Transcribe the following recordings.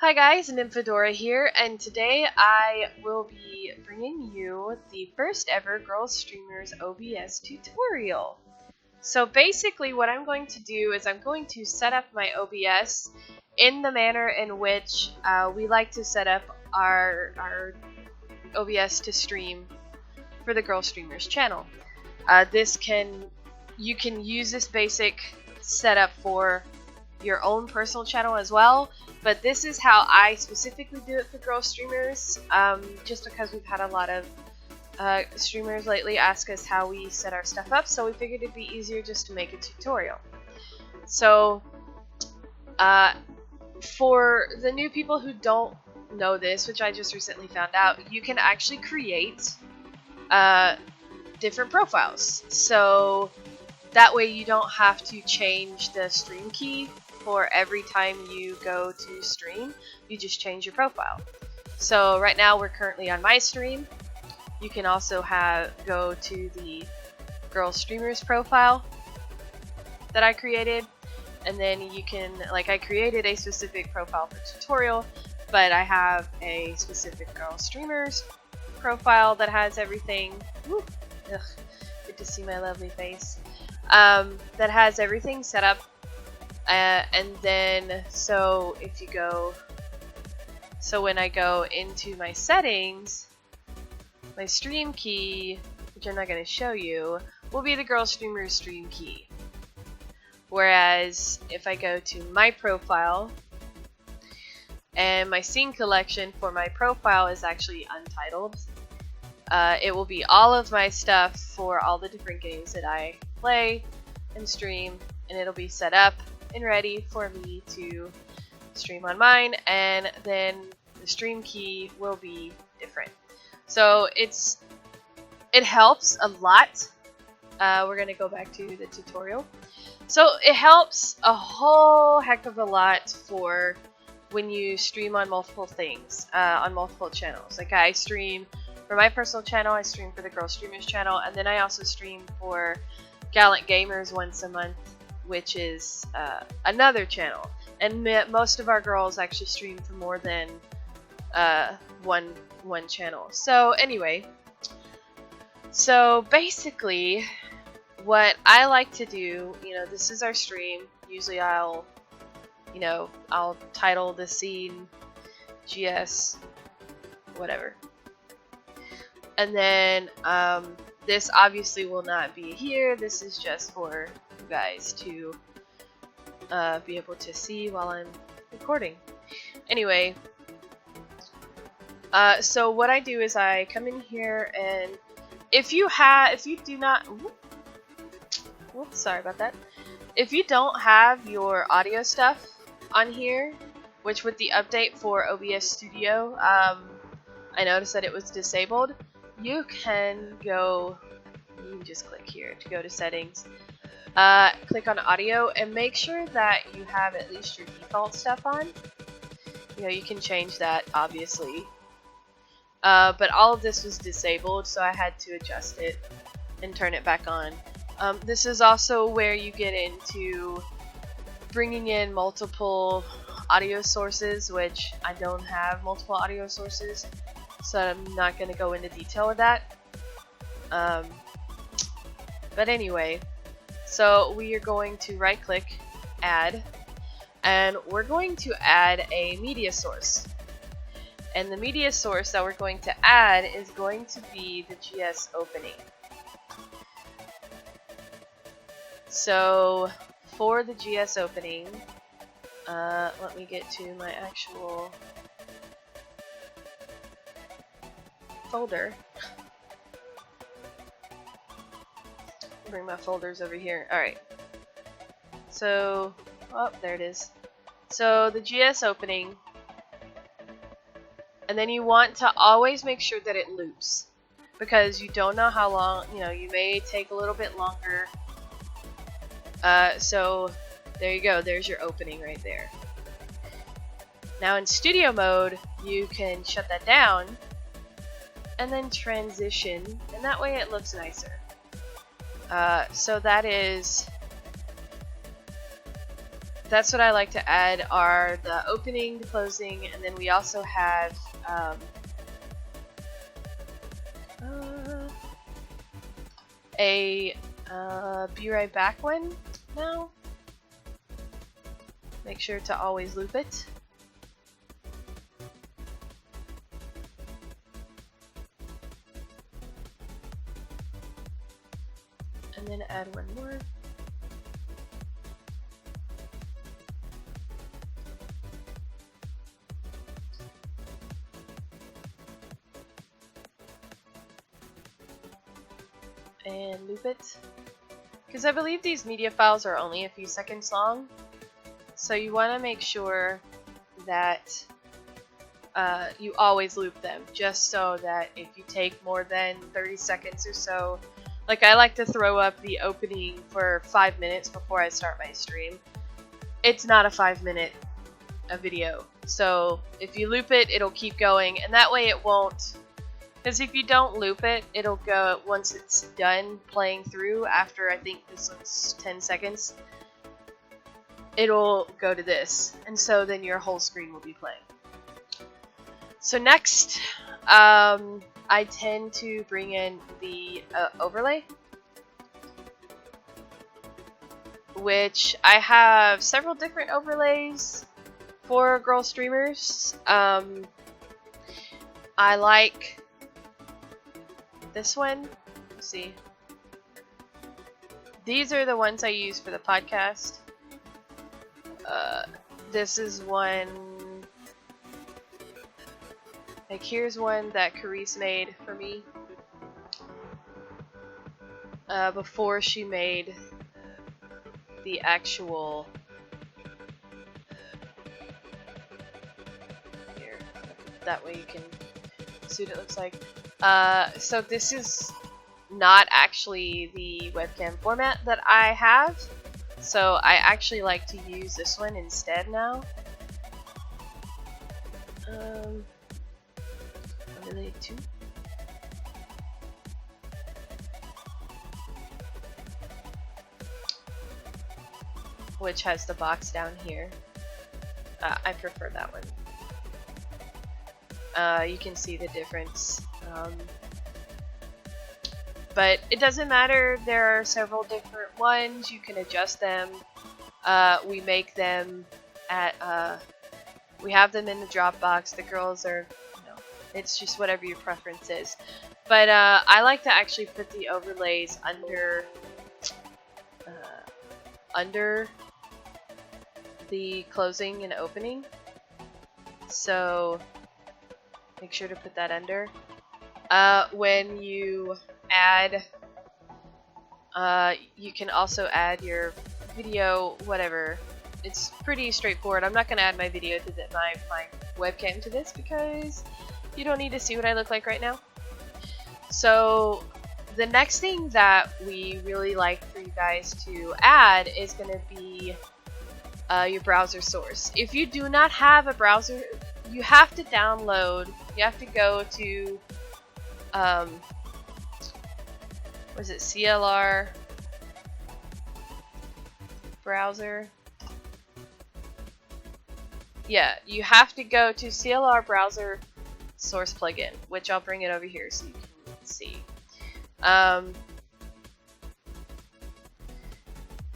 Hi guys, Nymphadora here, and today I will be bringing you the first ever Girl Streamers OBS tutorial. So basically what I'm going to do is I'm going to set up my OBS in the manner in which we like to set up our OBS to stream for the Girl Streamers channel. You can use this basic setup for your own personal channel as well, but this is how I specifically do it for Girl Streamers, just because we've had a lot of streamers lately ask us how we set our stuff up, so we figured it'd be easier just to make a tutorial. So for the new people who don't know this, which I just recently found out, you can actually create different profiles. So that way you don't have to change the stream key for every time you go to stream. You just change your profile. So right now we're currently on my stream. You can also go to the Girl Streamers profile that I created, and then you can, like, I created a specific profile for tutorial, but I have a specific Girl Streamers profile that has everything. Woo, ugh, good to see my lovely face. That has everything set up. And then, so when I go into my settings, my stream key, which I'm not going to show you, will be the Girl Streamers stream key. Whereas if I go to my profile, and my scene collection for my profile is actually untitled, it will be all of my stuff for all the different games that I play and stream, and it'll be set up and ready for me to stream on mine, and then the stream key will be different. So it helps a lot. We're gonna go back to the tutorial. So it helps a whole heck of a lot for when you stream on multiple things, on multiple channels. Like I stream for my personal channel, I stream for the Girl Streamers channel, and then I also stream for Gallant Gamers once a month, which is another channel. And most of our girls actually stream for more than one channel. So anyway, so basically what I like to do, this is our stream. Usually I'll title the scene GS whatever. And then this obviously will not be here. This is just for you guys to be able to see while I'm recording. Anyway, so what I do is I come in here, and if you do not, whoops, sorry about that. If you don't have your audio stuff on here, which with the update for OBS Studio, I noticed that it was disabled. You can just click here to go to settings, click on audio, and make sure that you have at least your default stuff on. You can change that obviously, but all of this was disabled, so I had to adjust it and turn it back on. This is also where you get into bringing in multiple audio sources, which I don't have multiple audio sources, so I'm not going to go into detail with that. But anyway, so we are going to right click, add, and we're going to add a media source. And the media source that we're going to add is going to be the GS opening. So for the GS opening, let me get to my actual folder. Bring my folders over here. Alright. So, oh, there it is. So the GS opening, and then you want to always make sure that it loops, because you don't know how long, you may take a little bit longer. So there you go, there's your opening right there. Now in studio mode, you can shut that down and then transition, and that way it looks nicer. So that is that's what I like to add are the opening, the closing, and then we also have a be right back one now. Make sure to always loop it. And then add one more. And loop it. Because I believe these media files are only a few seconds long. So you want to make sure that you always loop them, just so that if you take more than 30 seconds or so, like I like to throw up the opening for 5 minutes before I start my stream. It's not a 5-minute video. So if you loop it, it'll keep going, and that way it won't. Because if you don't loop it, it'll go once it's done playing through. After I think this was 10 seconds, it'll go to this, and so then your whole screen will be playing. So next, I tend to bring in the overlay, which I have several different overlays for girl streamers. I like this one. Let's see. These are the ones I use for the podcast. This is one. Like, here's one that Carice made for me before she made the actual. Here, that way you can see what it looks like. So this is not actually the webcam format that I have, so I actually like to use this one instead now. Overlay 2. Which has the box down here. I prefer that one. You can see the difference. But it doesn't matter, there are several different ones, you can adjust them. We make them at, we have them in the Dropbox. The girls are, you know, it's just whatever your preference is. But I like to actually put the overlays under, under the closing and opening. So make sure to put that under. When you add, you can also add your video, whatever. It's pretty straightforward. I'm not going to add my video to my webcam to this because you don't need to see what I look like right now. So the next thing that we really like for you guys to add is going to be your browser source. If you do not have a browser, you have to download, you have to go to was it CLR browser? Yeah, you have to go to CLR browser source plugin, which I'll bring it over here so you can see.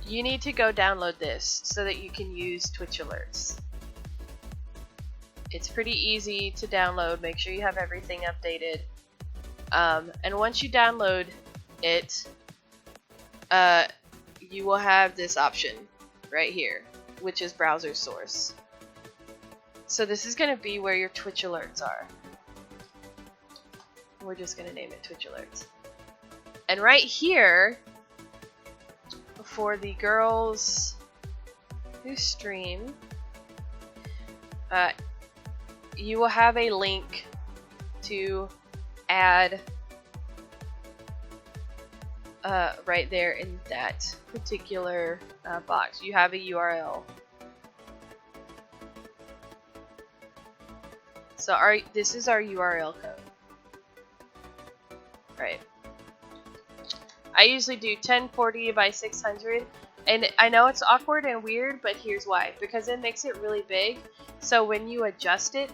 You need to go download this so that you can use Twitch alerts. It's pretty easy to download. Make sure you have everything updated. And once you download it, you will have this option right here, which is browser source. So this is going to be where your Twitch alerts are. We're just going to name it Twitch alerts. And right here, for the girls who stream, you will have a link to add right there in that particular box. You have a URL. So this is our URL code. Right. I usually do 1040 by 600. And I know it's awkward and weird, but here's why. Because it makes it really big, so when you adjust it,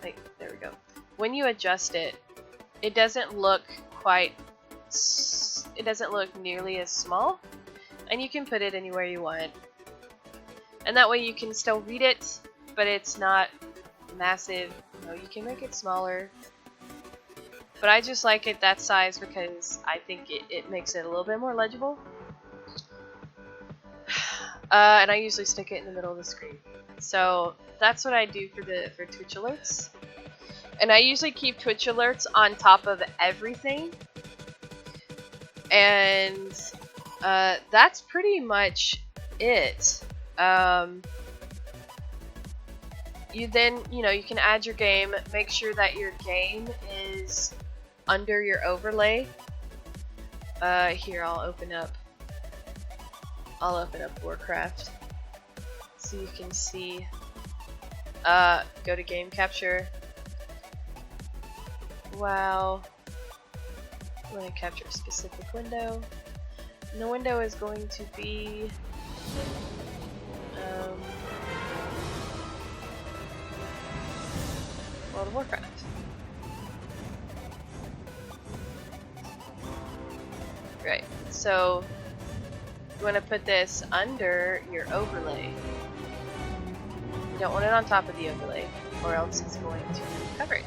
like, there we go. When you adjust it, it doesn't look nearly as small, and you can put it anywhere you want. And that way you can still read it, but it's not massive. You know, you can make it smaller. But I just like it that size because I think it makes it a little bit more legible. And I usually stick it in the middle of the screen. So that's what I do for Twitch alerts. And I usually keep Twitch alerts on top of everything. And that's pretty much it. You can add your game. Make sure that your game is under your overlay. Here, I'll open up Warcraft so you can see. Go to game capture. Wow. I'm going to capture a specific window. And the window is going to be World of Warcraft. Right, so you want to put this under your overlay. You don't want it on top of the overlay, or else it's going to cover it,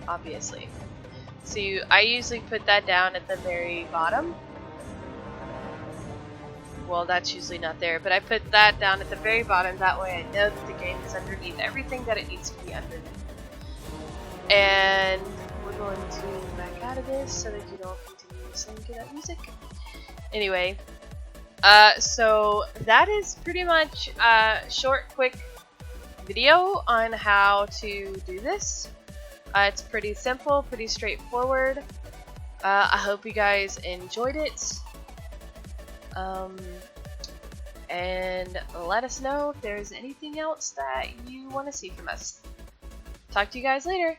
obviously. So I usually put that down at the very bottom. Well, that's usually not there, but I put that down at the very bottom. That way I know that the game is underneath everything that it needs to be underneath. And we're going to back out of this so that you don't continue listening to that music. Anyway, so that is pretty much a short, quick video on how to do this. It's pretty simple, pretty straightforward. I hope you guys enjoyed it. And let us know if there's anything else that you want to see from us. Talk to you guys later.